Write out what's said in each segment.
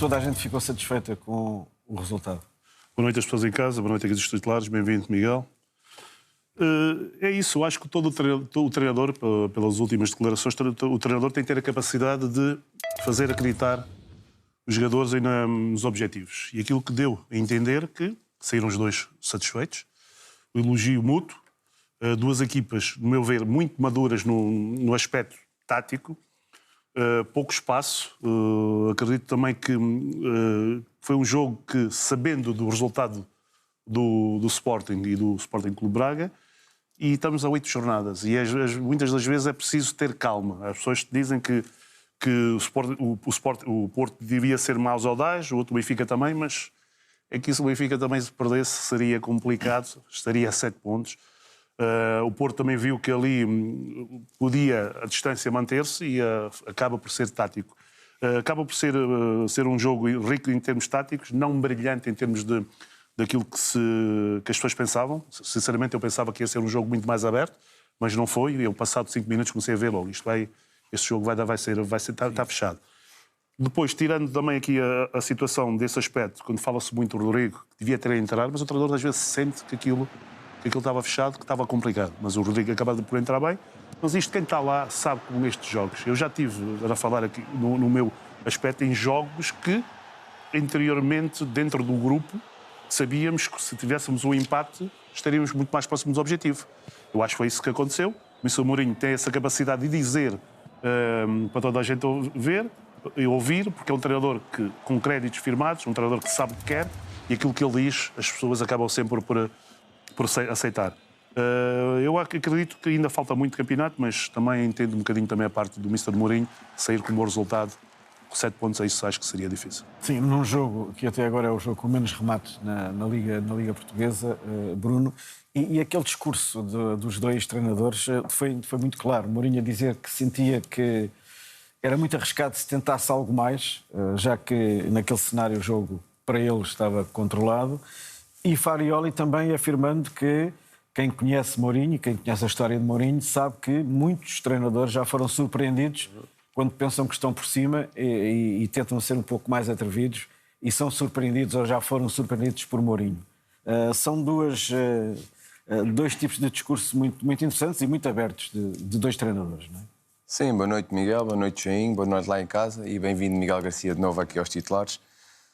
toda a gente ficou satisfeita com o resultado. Boa noite às pessoas em casa, boa noite aqui dos titulares, bem-vindo, Miguel. É isso, eu acho que todo o treinador, pelas últimas declarações, o treinador tem que ter a capacidade de fazer acreditar os jogadores nos objetivos. E aquilo que deu a entender que saíram os dois satisfeitos, o elogio mútuo, duas equipas, no meu ver, muito maduras no aspecto tático, pouco espaço. Acredito também que foi um jogo que, sabendo do resultado do Sporting e do Sporting Clube Braga, e estamos a 8 jornadas, e muitas das vezes é preciso ter calma. As pessoas dizem que o Porto devia ser mais audaz, o outro Benfica também, mas é que se o Benfica também se perdesse seria complicado, estaria a 7 pontos. O Porto também viu que ali podia a distância manter-se e acaba por ser tático. Acaba por ser um jogo rico em termos táticos, não brilhante em termos daquilo que as pessoas pensavam. Sinceramente, eu pensava que ia ser um jogo muito mais aberto, mas não foi. Eu, passado 5 minutos, comecei a ver logo. Este jogo está fechado. Depois, tirando também aqui a situação desse aspecto, quando fala-se muito do Rodrigo, que devia ter a entrar, mas o treinador às vezes sente que aquilo estava fechado, que estava complicado. Mas o Rodrigo acaba por entrar bem. Mas isto, quem está lá, sabe como estes jogos. Eu já tive a falar aqui no meu aspecto em jogos que, interiormente, dentro do grupo, sabíamos que se tivéssemos um empate, estaríamos muito mais próximos do objetivo. Eu acho que foi isso que aconteceu. O Mr. Mourinho tem essa capacidade de dizer para toda a gente ver e ouvir, porque é um treinador com créditos firmados, um treinador que sabe o que quer, e aquilo que ele diz, as pessoas acabam sempre por aceitar. Eu acredito que ainda falta muito campeonato, mas também entendo um bocadinho também a parte do Mr. Mourinho sair com um bom resultado. Com 7 pontos, isso acho que seria difícil. Sim, num jogo que até agora é o jogo com menos remates na Liga Portuguesa, Bruno, e aquele discurso dos dois treinadores foi muito claro. Mourinho a dizer que sentia que era muito arriscado se tentasse algo mais, já que naquele cenário o jogo para ele estava controlado, e Farioli também afirmando que quem conhece Mourinho, quem conhece a história de Mourinho, sabe que muitos treinadores já foram surpreendidos quando pensam que estão por cima e tentam ser um pouco mais atrevidos e são surpreendidos ou já foram surpreendidos por Mourinho. São dois tipos de discurso muito, muito interessantes e muito abertos de dois treinadores, não é? Sim, boa noite Miguel, boa noite Jainho, boa noite lá em casa e bem-vindo Miguel Garcia de novo aqui aos titulares.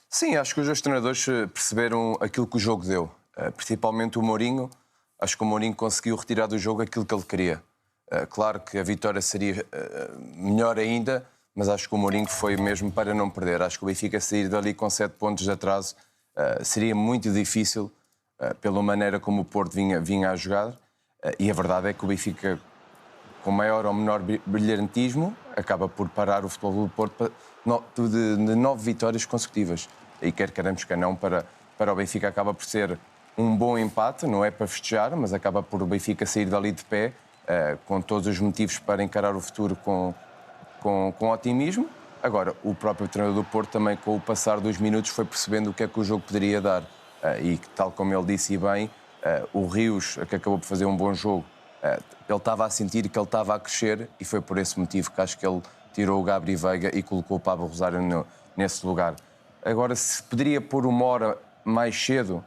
Sim, acho que os dois treinadores perceberam aquilo que o jogo deu, principalmente o Mourinho. Acho que o Mourinho conseguiu retirar do jogo aquilo que ele queria. Claro que a vitória seria melhor ainda, mas acho que o Mourinho foi mesmo para não perder. Acho que o Benfica sair dali com 7 pontos de atraso seria muito difícil, pela maneira como o Porto vinha a jogar. E a verdade é que o Benfica, com maior ou menor brilhantismo, acaba por parar o Futebol do Porto de 9 vitórias consecutivas. E quer queremos, quer não, para o Benfica acaba por ser um bom empate, não é para festejar, mas acaba por o Benfica sair dali de pé, com todos os motivos para encarar o futuro com otimismo. Agora, o próprio treinador do Porto também, com o passar dos minutos, foi percebendo o que é que o jogo poderia dar. E tal como ele disse e bem, o Rios, que acabou por fazer um bom jogo, ele estava a sentir que ele estava a crescer e foi por esse motivo que acho que ele tirou o Gabri Veiga e colocou o Pablo Rosário nesse lugar. Agora, se poderia pôr uma hora mais cedo,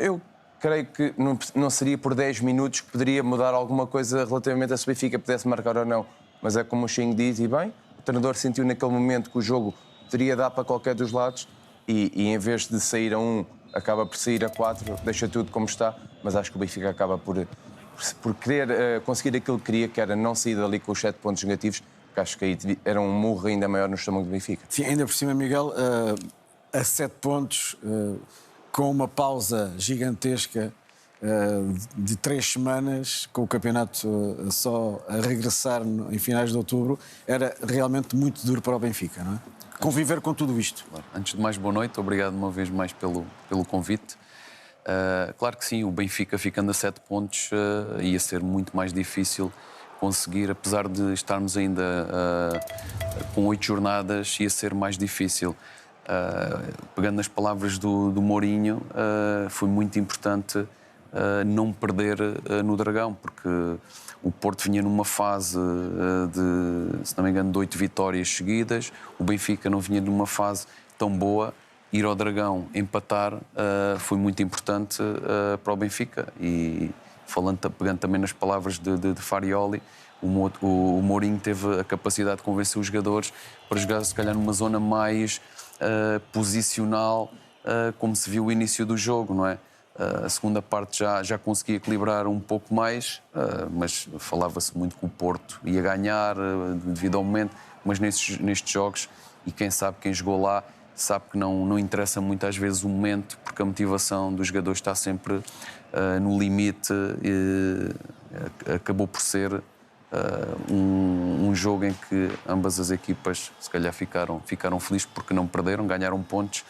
eu creio que não seria por 10 minutos que poderia mudar alguma coisa relativamente a se o Benfica pudesse marcar ou não. Mas é como o Xinho diz, e bem, o treinador sentiu naquele momento que o jogo poderia dar para qualquer dos lados e em vez de sair a 1, acaba por sair a 4, deixa tudo como está, mas acho que o Benfica acaba por querer conseguir aquilo que queria, que era não sair dali com os 7 pontos negativos, que acho que aí era um murro ainda maior no estômago do Benfica. Sim, ainda por cima, Miguel, a 7 pontos, com uma pausa gigantesca de 3 semanas, com o campeonato só a regressar em finais de outubro, era realmente muito duro para o Benfica, não é? Conviver com tudo isto. Antes de mais, boa noite. Obrigado uma vez mais pelo convite. Claro que sim, o Benfica ficando a 7 pontos ia ser muito mais difícil conseguir, apesar de estarmos ainda com 8 jornadas, ia ser mais difícil. Pegando nas palavras do Mourinho, foi muito importante não perder no Dragão, porque o Porto vinha numa fase de, se não me engano, de 8 vitórias seguidas, o Benfica não vinha numa fase tão boa. Ir ao Dragão, empatar, foi muito importante para o Benfica. E pegando também nas palavras de Farioli, o Mourinho teve a capacidade de convencer os jogadores para jogar, se calhar, numa zona mais posicional, como se viu o início do jogo, não é? A segunda parte já conseguia equilibrar um pouco mais, mas falava-se muito que o Porto ia ganhar devido ao momento, mas nestes jogos, e quem sabe, quem jogou lá, sabe que não interessa muito às vezes o momento, porque a motivação dos jogadores está sempre no limite, e acabou por ser um jogo em que ambas as equipas se calhar ficaram felizes porque não perderam, ganharam pontos.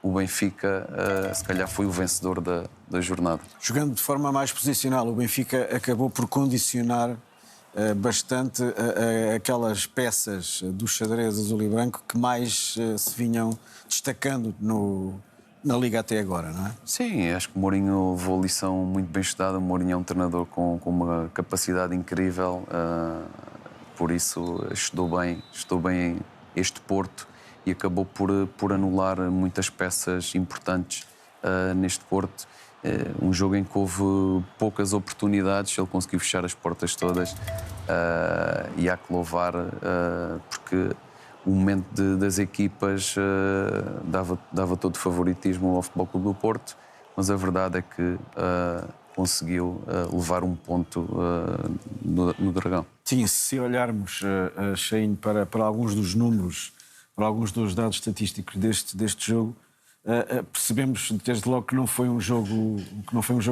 O Benfica se calhar foi o vencedor da jornada. Jogando de forma mais posicional, o Benfica acabou por condicionar bastante aquelas peças do xadrez azul e branco que mais se vinham destacando na Liga até agora, não é? Sim, acho que o Mourinho levou a lição muito bem estudada. O Mourinho é um treinador com uma capacidade incrível, por isso estudou bem este Porto e acabou por anular muitas peças importantes neste Porto. Um jogo em que houve poucas oportunidades, ele conseguiu fechar as portas todas, e há que louvar, porque o momento das equipas dava todo o favoritismo ao Futebol Clube do Porto, mas a verdade é que conseguiu levar um ponto no Dragão. Sim, se olharmos, Cheinho, para alguns dos números, para alguns dos dados estatísticos deste jogo, percebemos desde logo que não foi um jogo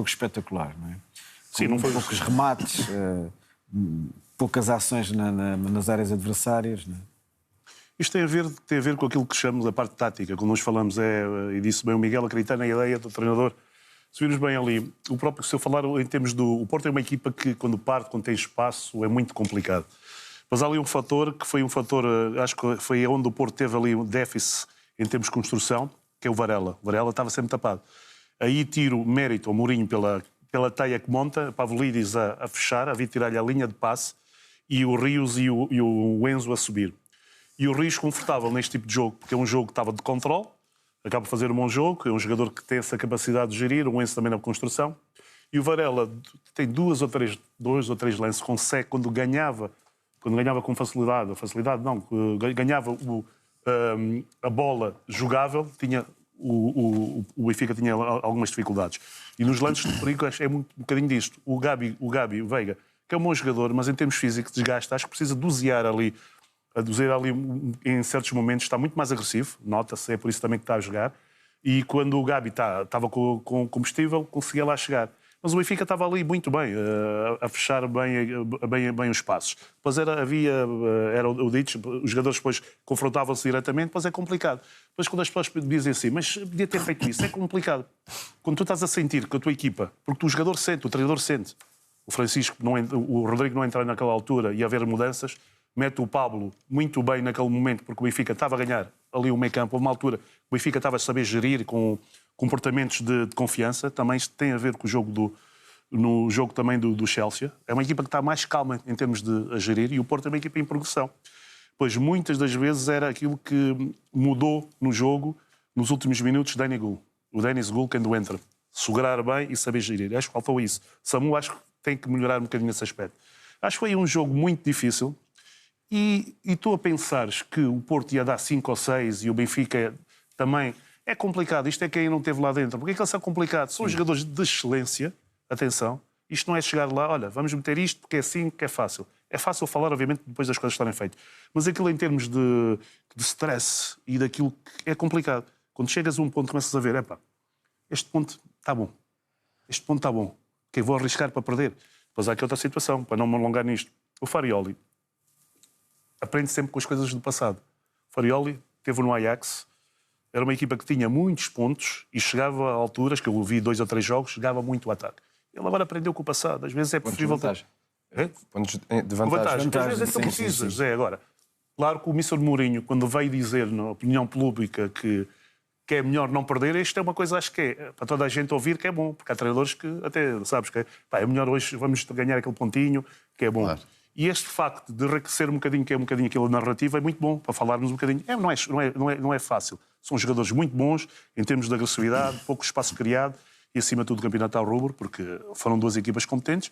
espetacular, não é? Sim, não foi. Poucos remates, poucas ações nas áreas adversárias, não é? Isto tem a ver com aquilo que chamamos a parte tática. Quando nós falamos, e disse bem o Miguel, acreditar na ideia do treinador. Se virmos bem ali, o próprio, se eu falar em termos do... O Porto é uma equipa que, quando parte, quando tem espaço, é muito complicado. Mas há ali um fator que foi acho que foi onde o Porto teve ali um déficit em termos de construção, que é o Varela. O Varela estava sempre tapado. Aí tiro mérito ao Mourinho pela teia que monta, Pavlidis a fechar, a vir tirar-lhe a linha de passe, e o Rios e o Enzo a subir. E o Rios confortável neste tipo de jogo, porque é um jogo que estava de controle, acaba por fazer um bom jogo, é um jogador que tem essa capacidade de gerir, o Enzo também na construção. E o Varela tem dois ou três lances, consegue, quando ganhava com facilidade ganhava a bola jogável, o Benfica tinha algumas dificuldades. E nos lances de perigo é um bocadinho disto. O Gabi, o Veiga, que é um bom jogador, mas em termos físicos desgasta, acho que precisa dosear ali, em certos momentos está muito mais agressivo, nota-se, é por isso também que está a jogar, e quando o Gabi estava com combustível, conseguia lá chegar. Mas o Benfica estava ali muito bem, a fechar bem os passos. Depois era o Ditch, os jogadores depois confrontavam-se diretamente, depois é complicado. Depois quando as pessoas dizem assim, mas podia ter feito isso, é complicado. Quando tu estás a sentir que a tua equipa, porque o jogador sente, o treinador sente, o Rodrigo não entrar naquela altura e haver mudanças, mete o Pablo muito bem naquele momento, porque o Benfica estava a ganhar ali o meio campo. Houve uma altura o Benfica estava a saber gerir com comportamentos de confiança. Também tem a ver com o jogo no jogo também do Chelsea. É uma equipa que está mais calma em termos de gerir, e o Porto é uma equipa em progressão. Pois muitas das vezes era aquilo que mudou no jogo nos últimos minutos. O Denis Gul, quando entra, segurar bem e saber gerir. Acho que faltou isso. Samu, acho que tem que melhorar um bocadinho nesse aspecto. Acho que foi um jogo muito difícil. E tu a pensares que o Porto ia dar 5 ou 6 e o Benfica também... É complicado. Isto é quem não esteve lá dentro. Porque é que eles são complicados? São jogadores de excelência. Atenção. Isto não é chegar lá, olha, vamos meter isto porque é assim que é fácil. É fácil falar, obviamente, depois das coisas estarem feitas. Mas aquilo em termos de stress e daquilo que é complicado. Quando chegas a um ponto, começas a ver, este ponto está bom. Este ponto está bom. Ok, vou arriscar para perder. Depois há aqui outra situação, para não me alongar nisto. O Farioli aprende sempre com as coisas do passado. O Farioli esteve no Ajax, era uma equipa que tinha muitos pontos e chegava a alturas, que eu vi 2 ou 3 jogos, chegava muito ao ataque. Ele agora aprendeu com o passado. Às vezes é possível... Pontos de vantagem. Às vezes são precisas. Agora, claro que o Mr. Mourinho, quando veio dizer na opinião pública que que é melhor não perder, isto é uma coisa, acho que é para toda a gente ouvir, que é bom, porque há treinadores que até, sabes, que é melhor hoje, vamos ganhar aquele pontinho, que é bom. Claro. E este facto de enriquecer um bocadinho, que é um bocadinho aquela narrativa, é muito bom para falarmos um bocadinho. Não é fácil. São jogadores muito bons, em termos de agressividade, pouco espaço criado e, acima de tudo, o campeonato ao rubro, porque foram duas equipas competentes,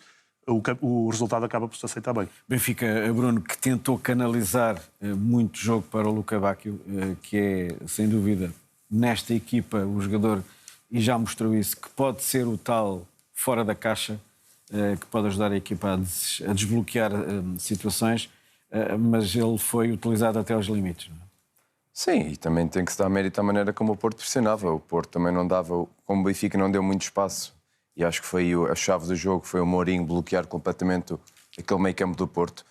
o resultado acaba por se aceitar bem. Benfica, Bruno, que tentou canalizar muito jogo para o Luca Bacchio, que é, sem dúvida, nesta equipa, o jogador, e já mostrou isso, que pode ser o tal fora da caixa, que pode ajudar a equipa a desbloquear situações, mas ele foi utilizado até aos limites. Não é? Sim, e também tem que se dar mérito à maneira como o Porto pressionava. O Porto também não dava, como o Benfica não deu muito espaço, e acho que foi a chave do jogo, foi o Mourinho bloquear completamente aquele meio campo do Porto.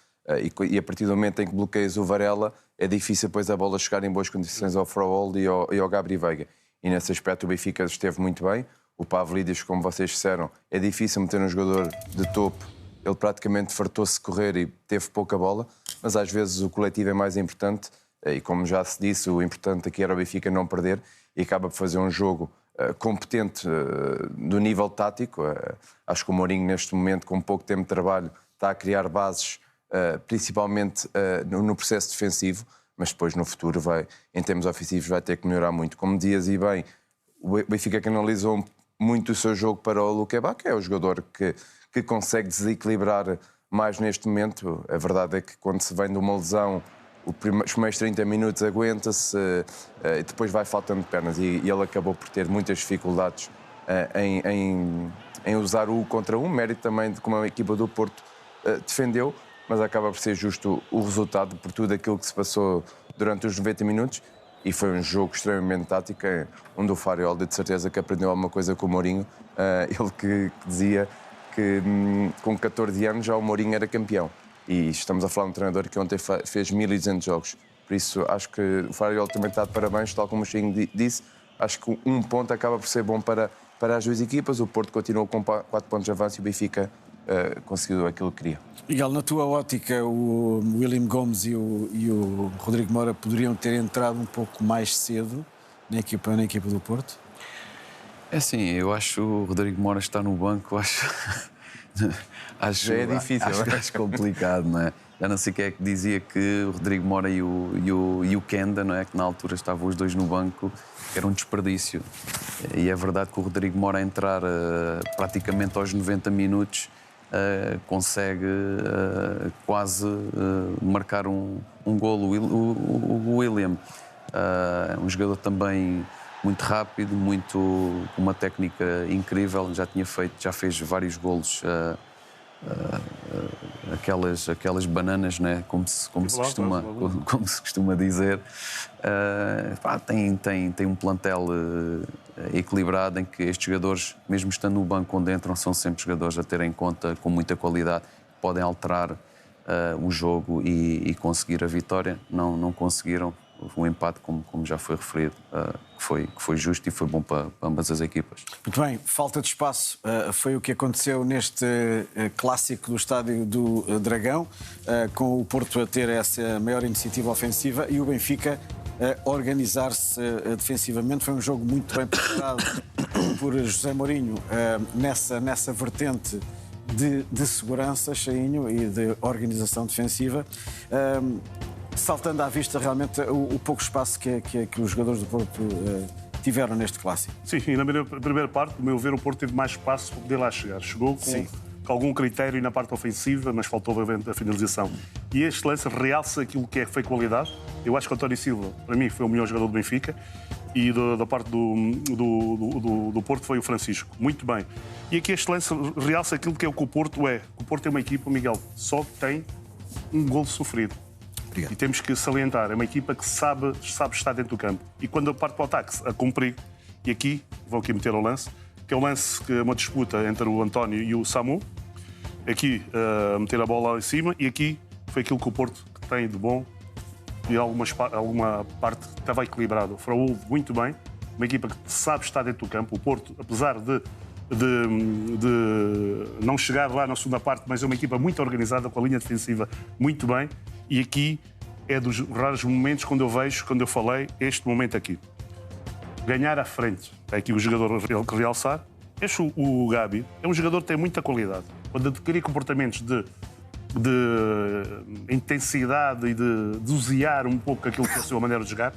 E a partir do momento em que bloqueias o Varela, é difícil depois a bola chegar em boas condições ao Fraol e ao Gabri Veiga. E nesse aspecto o Benfica esteve muito bem. O Pavlidis, como vocês disseram, é difícil meter um jogador de topo. Ele praticamente fartou-se correr e teve pouca bola, mas às vezes o coletivo é mais importante. E como já se disse, o importante aqui era o Benfica não perder e acaba por fazer um jogo competente do nível tático. Acho que o Mourinho, neste momento, com pouco tempo de trabalho, está a criar bases, principalmente no processo defensivo, mas depois no futuro, em termos ofensivos, vai ter que melhorar muito. Como dizias e bem, o Benfica canalizou muito o seu jogo para o Luca Bacchio, é o jogador que consegue desequilibrar mais neste momento. A verdade é que quando se vem de uma lesão, os primeiros 30 minutos aguenta-se e depois vai faltando pernas. E ele acabou por ter muitas dificuldades em usar o 1 contra 1, mérito também de como a equipa do Porto defendeu, mas acaba por ser justo o resultado por tudo aquilo que se passou durante os 90 minutos. E foi um jogo extremamente tático, onde o Fariol de certeza que aprendeu alguma coisa com o Mourinho. Ele que dizia que com 14 anos já o Mourinho era campeão. E estamos a falar de um treinador que ontem fez 1200 jogos. Por isso, acho que o Fariol também está de parabéns, tal como o Chico disse. Acho que um ponto acaba por ser bom para as duas equipas. O Porto continuou com 4 pontos de avanço e o Benfica conseguiu aquilo que queria. Miguel, na tua ótica, o William Gomes e o Rodrigo Moura poderiam ter entrado um pouco mais cedo na equipa do Porto? É assim, eu acho o Rodrigo Moura estar no banco, acho já é difícil, acho complicado, não é? Já não sei quem é que dizia que o Rodrigo Moura e o Kenda, não é? Que na altura estavam os dois no banco, era um desperdício. E é verdade que o Rodrigo Moura a entrar praticamente aos 90 minutos consegue quase marcar um golo. O William é um jogador também muito rápido, com uma técnica incrível, já fez vários golos, aquelas bananas, né? como se costuma dizer. Tem um plantel equilibrado em que estes jogadores, mesmo estando no banco onde entram, são sempre jogadores a ter em conta com muita qualidade, podem alterar o jogo e conseguir a vitória. Não conseguiram. Houve um empate, como já foi referido, que foi justo e foi bom para ambas as equipas. Muito bem, falta de espaço foi o que aconteceu neste clássico do Estádio do Dragão, com o Porto a ter essa maior iniciativa ofensiva e o Benfica a organizar-se defensivamente. Foi um jogo muito bem preparado por José Mourinho nessa vertente de segurança, Chainho, e de organização defensiva. Saltando à vista realmente o pouco espaço que os jogadores do Porto tiveram neste clássico. Sim, e na primeira parte, ao meu ver, o Porto teve mais espaço para poder lá chegar. Chegou com algum critério na parte ofensiva, mas faltou obviamente a finalização. E este lance realça aquilo que foi qualidade. Eu acho que o António Silva, para mim, foi o melhor jogador do Benfica, e da parte do Porto foi o Francisco. Muito bem. E aqui este lance realça aquilo que é o que o Porto é. O Porto é uma equipa, Miguel, só tem um golo sofrido. Obrigado. E temos que salientar, é uma equipa que sabe estar dentro do campo. E quando a parte para o ataque, a cumprir, e aqui, vou aqui meter o lance, que é um lance, que é uma disputa entre o António e o Samu, aqui meter a bola lá em cima, e aqui foi aquilo que o Porto tem de bom, e alguma parte estava equilibrado. O Fraúl muito bem, uma equipa que sabe estar dentro do campo. O Porto, apesar de não chegar lá na segunda parte, mas é uma equipa muito organizada, com a linha defensiva muito bem. E aqui é dos raros momentos quando eu falei este momento aqui. ganhar à frente. É aqui o jogador que realçar. O Gabi é um jogador que tem muita qualidade. Quando adquire comportamentos de intensidade e de dosear um pouco aquilo que é a sua maneira de jogar,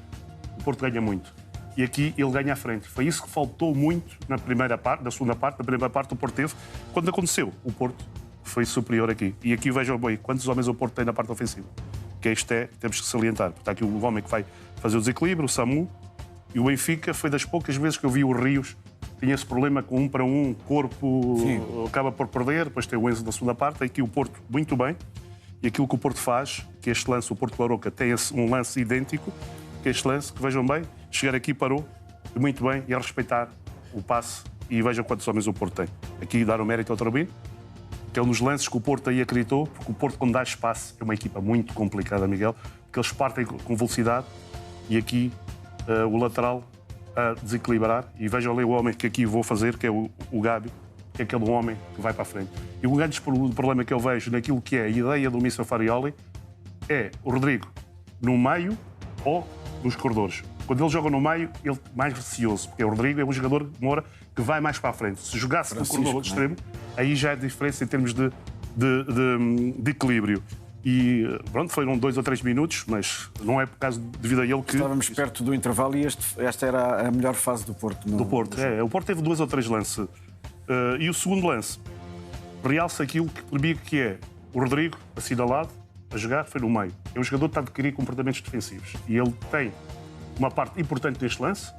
o Porto ganha muito. E aqui ele ganha à frente. Foi isso que faltou muito na primeira parte, na segunda parte. Na primeira parte o Porto teve. Quando aconteceu, o Porto foi superior aqui. E aqui vejam bem quantos homens o Porto tem na parte ofensiva. Que temos que salientar. Está aqui o homem que vai fazer o desequilíbrio, o Samu. E o Benfica foi das poucas vezes que eu vi o Rios. Tinha esse problema com 1 para 1, corpo acaba por perder. Depois tem o Enzo na segunda parte. Aqui o Porto muito bem. E aquilo que o Porto faz, que este lance, o Porto Aroca tem um lance idêntico, que este lance, que vejam bem, chegar aqui parou, muito bem, e a respeitar o passe, e vejam quantos homens o Porto tem. Aqui dar o mérito ao Turbino, que é um dos lances que o Porto aí acreditou, porque o Porto, quando dá espaço, é uma equipa muito complicada, Miguel, porque eles partem com velocidade, e aqui o lateral a desequilibrar, e vejam ali o homem que aqui vou fazer, que é o Gabi, que é aquele homem que vai para a frente. E o grande problema que eu vejo naquilo que é a ideia do Mr. Farioli é o Rodrigo no meio ou nos corredores. Quando ele joga no meio, ele é mais receoso, porque o Rodrigo é um jogador de Moura que vai mais para a frente. Se jogasse no corredor extremo, aí já é diferença em termos de equilíbrio. E pronto, foram 2 ou 3 minutos, mas não é por causa devido a ele que... Estávamos perto do intervalo e esta era a melhor fase do Porto. Do Porto, o Porto teve 2 ou 3 lances. E o segundo lance realça aquilo que para mim que é o Rodrigo, assinalado, a jogar, foi no meio. É um jogador que está a adquirir comportamentos defensivos. E ele tem uma parte importante deste lance,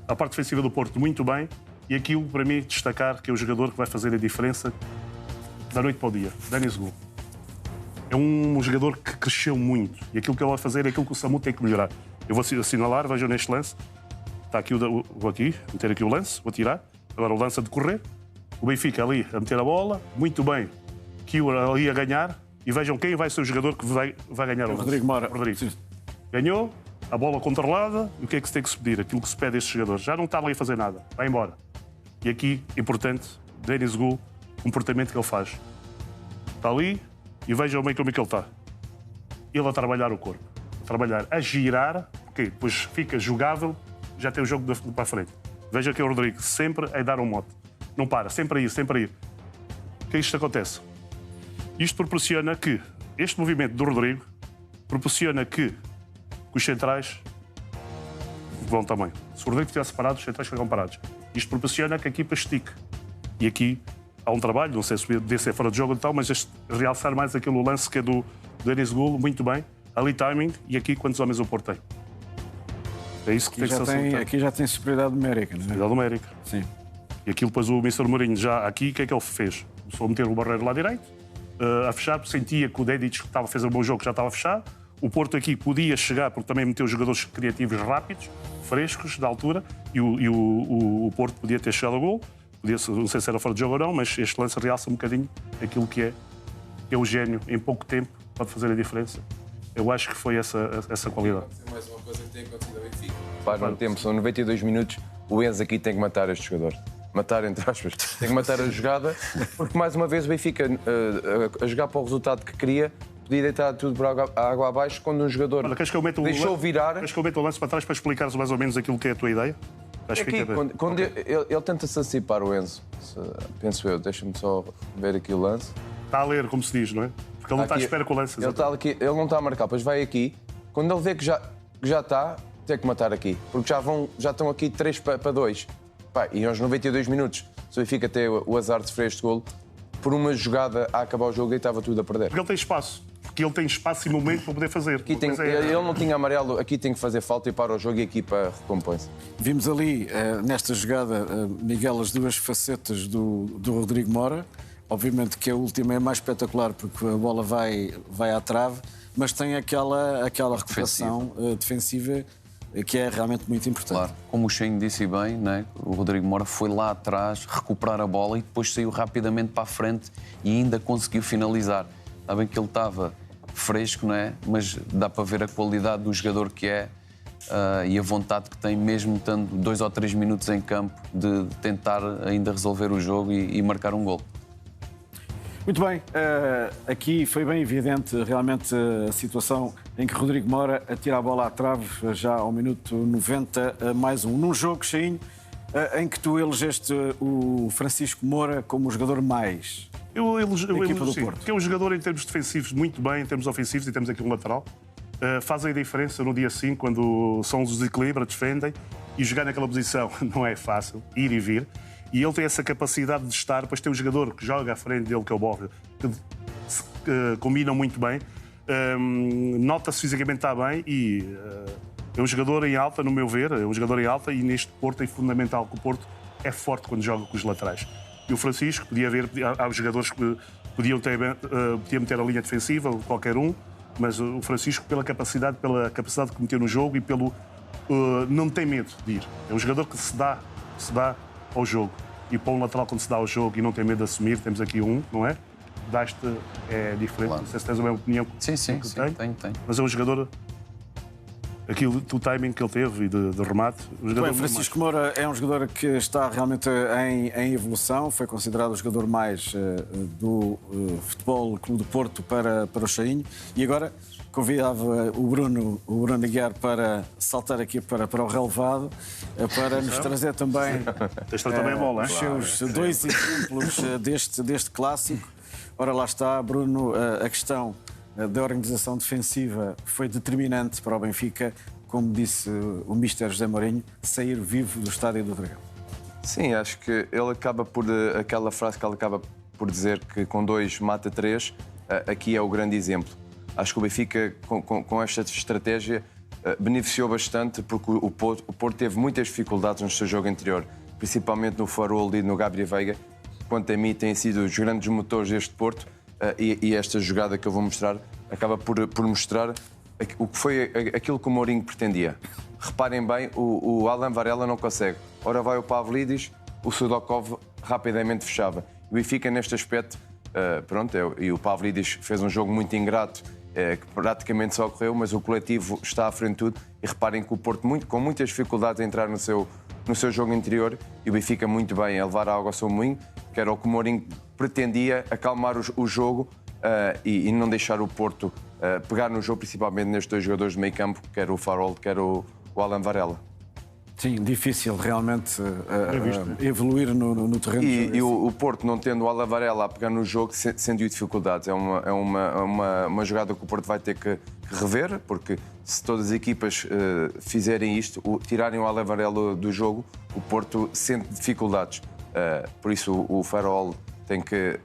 a parte defensiva do Porto muito bem, e aquilo para mim destacar que é o jogador que vai fazer a diferença da noite para o dia, Denis Gul. É um jogador que cresceu muito, e aquilo que ele vai fazer é aquilo que o Samu tem que melhorar. Eu vou assinalar, vejam neste lance, está aqui, vou aqui, meter aqui o lance, vou tirar, agora o lance a decorrer, o Benfica ali a meter a bola, muito bem, que ali a ganhar, e vejam quem vai ser o jogador que vai ganhar o lance. Rodrigo Moura. Rodrigo. Ganhou, a bola controlada, e o que é que se tem que se pedir? Aquilo que se pede a este jogador. Já não está ali a fazer nada, vai embora. E aqui, importante, Denis Gul, o comportamento que ele faz. Está ali, e vejam bem como é que ele está. Ele a trabalhar o corpo, a trabalhar, a girar, porque depois fica jogável, já tem o jogo para a frente. Veja que é o Rodrigo, sempre a dar um mote. Não para, sempre a ir, sempre a ir. O que é isto acontece? Isto proporciona que, este movimento do Rodrigo, proporciona que os centrais vão também. Se o Rodrigo estivesse parado, os centrais ficam parados. Isto proporciona que a equipa estique. E aqui há um trabalho, não sei se podia ser fora de jogo ou tal, mas realçar mais aquele lance que é do Denis Gul, muito bem. Ali timing, e aqui quantos homens o Porto tem. É isso que tem que ser acertado. Aqui já tem superioridade numérica, não é? Superioridade numérica. Sim. E aquilo depois o Mr. Mourinho já aqui, o que é que ele fez? Começou a meter o Barreiro lá direito, a fechar, sentia que o Dedic fez um bom jogo, que já estava fechado. O Porto aqui podia chegar, porque também meteu jogadores criativos rápidos, frescos, da altura, e o Porto podia ter chegado ao gol. Não sei se era fora de jogo ou não, mas este lance realça um bocadinho aquilo que é o gênio, em pouco tempo, pode fazer a diferença. Eu acho que foi essa qualidade. Mais uma coisa que tem acontecido ao Benfica. Faz um tempo, são 92 minutos, o Enzo aqui tem que matar este jogador. Matar, entre aspas. Tem que matar a jogada, porque mais uma vez o Benfica, a jogar para o resultado que queria, podia deitar tudo por água abaixo quando um jogador deixou virar. Queres que eu meta o lance para trás para explicares mais ou menos aquilo que é a tua ideia? Acho aqui, quando ele tenta-se antecipar o Enzo, penso eu, deixa-me só ver aqui o lance. Está a ler, como se diz, não é? Porque ele não está à espera com o lance. Ele não está a marcar, depois vai aqui. Quando ele vê que já está, tem que matar aqui. Porque já estão aqui 3 para 2. Pá, e aos 92 minutos, se o Benfica tem o azar de sofrer este golo, por uma jogada a acabar o jogo e estava tudo a perder. Porque ele tem espaço. Porque ele tem espaço e momento para poder fazer. Ele não tinha amarelo, aqui tem que fazer falta e para o jogo e a equipa recompõe-se. Vimos ali, nesta jogada, Miguel, as duas facetas do Rodrigo Moura. Obviamente que a última é mais espetacular porque a bola vai à trave, mas tem aquela recuperação defensiva que é realmente muito importante. Claro, como o Cheino disse bem, né? O Rodrigo Moura foi lá atrás recuperar a bola e depois saiu rapidamente para a frente e ainda conseguiu finalizar. Está bem que ele estava fresco, não é? Mas dá para ver a qualidade do jogador que é e a vontade que tem, mesmo estando 2 ou 3 minutos em campo, de tentar ainda resolver o jogo e marcar um gol. Muito bem, aqui foi bem evidente realmente a situação em que Rodrigo Moura atira a bola à trave já ao minuto 90, mais um. Num jogo, Cheinho, em que tu elegeste o Francisco Moura como o jogador mais Eu elogio, do Porto. porque é um jogador em termos defensivos muito bem, em termos ofensivos, e temos aqui um lateral. Faz a diferença no dia 5, quando são os desequilibra, defendem, e jogar naquela posição não é fácil, ir e vir. E ele tem essa capacidade de estar, depois tem um jogador que joga à frente dele, que é o Bóvio, que combinam muito bem. Nota-se fisicamente está bem e é um jogador em alta, no meu ver, é um jogador em alta, e neste Porto é fundamental que o Porto é forte quando joga com os laterais. E o Francisco, há os jogadores que podiam meter a linha defensiva, qualquer um, mas o Francisco, pela capacidade que meteu no jogo e pelo não tem medo de ir. É um jogador que se dá ao jogo. E para um lateral, quando se dá ao jogo e não tem medo de assumir, temos aqui um, não é? Dá-te é diferente. Claro. Não sei se tens a mesma opinião Sim, tenho. tenho. Mas é um jogador. Aquilo do timing que ele teve e de remate. O jogador Bem, Francisco Moura é um jogador que está realmente em evolução, foi considerado o jogador mais do Futebol Clube do Porto para o Cheinho, e agora convidava o Bruno Aguiar para saltar aqui para o relevado, para nos trazer também também a bola, os seus dois exemplos deste clássico. Ora, lá está, Bruno, a questão da organização defensiva foi determinante para o Benfica, como disse o Mister José Mourinho, sair vivo do Estádio do Dragão. Sim, acho que ele acaba por... Aquela frase que ele acaba por dizer que com 2 mata 3, aqui é o grande exemplo. Acho que o Benfica, com esta estratégia, beneficiou bastante, porque o Porto teve muitas dificuldades no seu jogo anterior, principalmente no Farol e no Gabriel Veiga. Quanto a mim, têm sido os grandes motores deste Porto, e esta jogada que eu vou mostrar acaba por mostrar o que foi aquilo que o Mourinho pretendia. Reparem bem, o Alan Varela não consegue. Ora vai o Pavlidis, o Sudakov rapidamente fechava. O Benfica, neste aspecto, e o Pavlidis fez um jogo muito ingrato, que praticamente só correu, mas o coletivo está à frente de tudo. E reparem que o Porto, com muitas dificuldades a entrar no seu jogo interior, e o Benfica muito bem a levar a água ao seu moinho, que era o que o Mourinho pretendia, acalmar o jogo e não deixar o Porto pegar no jogo, principalmente nestes 2 jogadores de meio campo, quer o Farol, quer o Alan Varela. Sim, difícil realmente evoluir no terreno. E o Porto, não tendo o Alan Varela a pegar no jogo, sentiu dificuldades. É uma jogada que o Porto vai ter que rever, porque se todas as equipas fizerem isto, tirarem o Alan Varela do jogo, o Porto sente dificuldades. Por isso o Farol tem que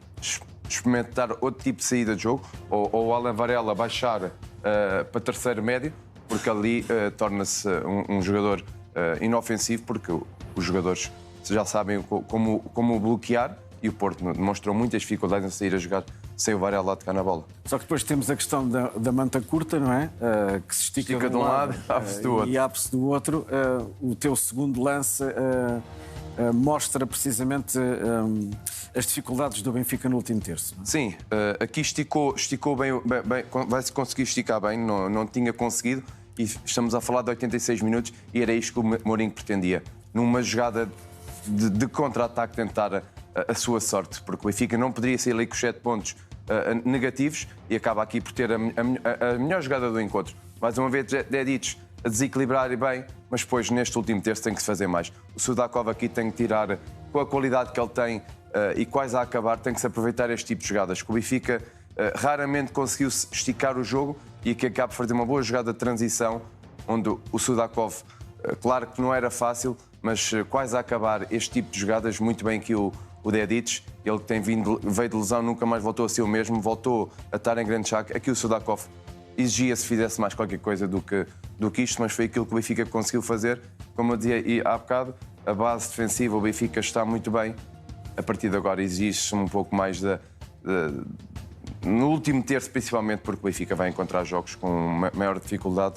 experimentar outro tipo de saída de jogo, ou o Alan Varela baixar para terceiro médio, porque ali torna-se um jogador inofensivo, porque os jogadores já sabem como bloquear, e o Porto demonstrou muitas dificuldades em sair a jogar sem o Varela a tocar na bola. Só que depois temos a questão da manta curta, não é? Que se estica de um lado abre-se do outro. E abre-se do outro. O teu segundo lance mostra precisamente as dificuldades do Benfica no último terço. Não é? Sim, aqui esticou bem, vai-se conseguir esticar bem, não tinha conseguido, e estamos a falar de 86 minutos, e era isto que o Mourinho pretendia. Numa jogada de contra-ataque, tentar a sua sorte, porque o Benfica não poderia sair ali com 7 pontos negativos, e acaba aqui por ter a melhor jogada do encontro. Mais uma vez, Dedić a desequilibrar bem, mas depois neste último terço tem que se fazer mais. O Sudakov aqui tem que tirar, com a qualidade que ele tem e quase a acabar, tem que se aproveitar este tipo de jogadas. Que o Benfica raramente conseguiu esticar o jogo, e aqui acaba por fazer uma boa jogada de transição, onde o Sudakov, claro que não era fácil, mas quase a acabar este tipo de jogadas. Muito bem aqui o Dedić, ele que veio de lesão, nunca mais voltou a ser o mesmo, voltou a estar em grande chaco. Aqui o Sudakov exigia se fizesse mais qualquer coisa do que isto, mas foi aquilo que o Benfica conseguiu fazer. Como eu dizia há bocado, a base defensiva, o Benfica está muito bem. A partir de agora exige-se um pouco mais no último terço, principalmente porque o Benfica vai encontrar jogos com maior dificuldade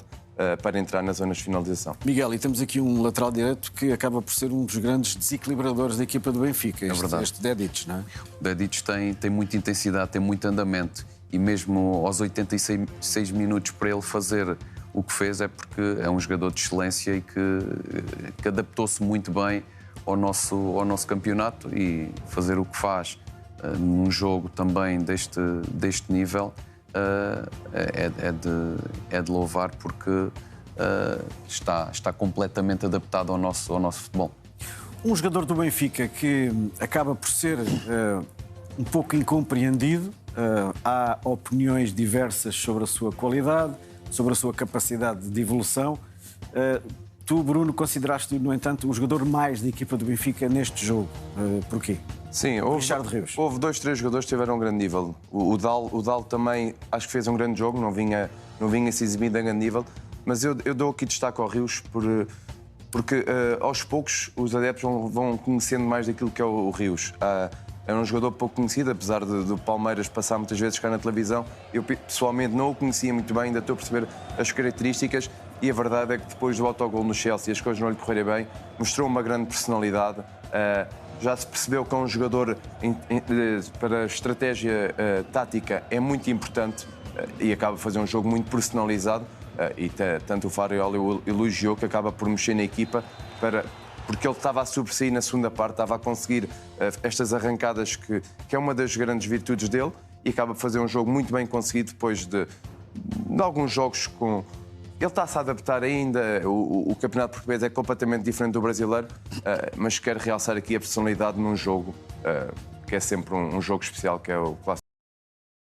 para entrar nas zonas de finalização. Miguel, e temos aqui um lateral direito que acaba por ser um dos grandes desequilibradores da equipa do Benfica, este Dedić, não é? O Dedić tem muita intensidade, tem muito andamento, e mesmo aos 86 minutos para ele fazer o que fez, é porque é um jogador de excelência e que adaptou-se muito bem ao nosso campeonato, e fazer o que faz num jogo também deste nível, é de louvar, porque está completamente adaptado ao nosso futebol. Um jogador do Benfica que acaba por ser um pouco incompreendido, há opiniões diversas sobre a sua qualidade, sobre a sua capacidade de evolução. Tu, Bruno, consideraste, no entanto, o jogador mais da equipa do Benfica neste jogo. Porquê? Sim, Richard Rios. houve 2, 3 jogadores que tiveram um grande nível. O Dal também acho que fez um grande jogo, não vinha se exibindo a grande nível, mas eu dou aqui destaque ao Rios porque aos poucos os adeptos vão conhecendo mais daquilo que é o Rios. É um jogador pouco conhecido, apesar do Palmeiras passar muitas vezes cá na televisão. Eu pessoalmente não o conhecia muito bem, ainda estou a perceber as características, e a verdade é que depois do autogol no Chelsea as coisas não lhe correrem bem, mostrou uma grande personalidade. Já se percebeu que é um jogador para a estratégia tática é muito importante, e acaba de fazer um jogo muito personalizado, e tanto o Farioli elogiou que acaba por mexer na equipa porque ele estava a sobressair na segunda parte, estava a conseguir estas arrancadas que é uma das grandes virtudes dele, e acaba por fazer um jogo muito bem conseguido depois de alguns jogos com... Ele está-se a adaptar ainda, o campeonato português é completamente diferente do brasileiro, mas quero realçar aqui a personalidade num jogo que é sempre um jogo especial, que é o Clássico.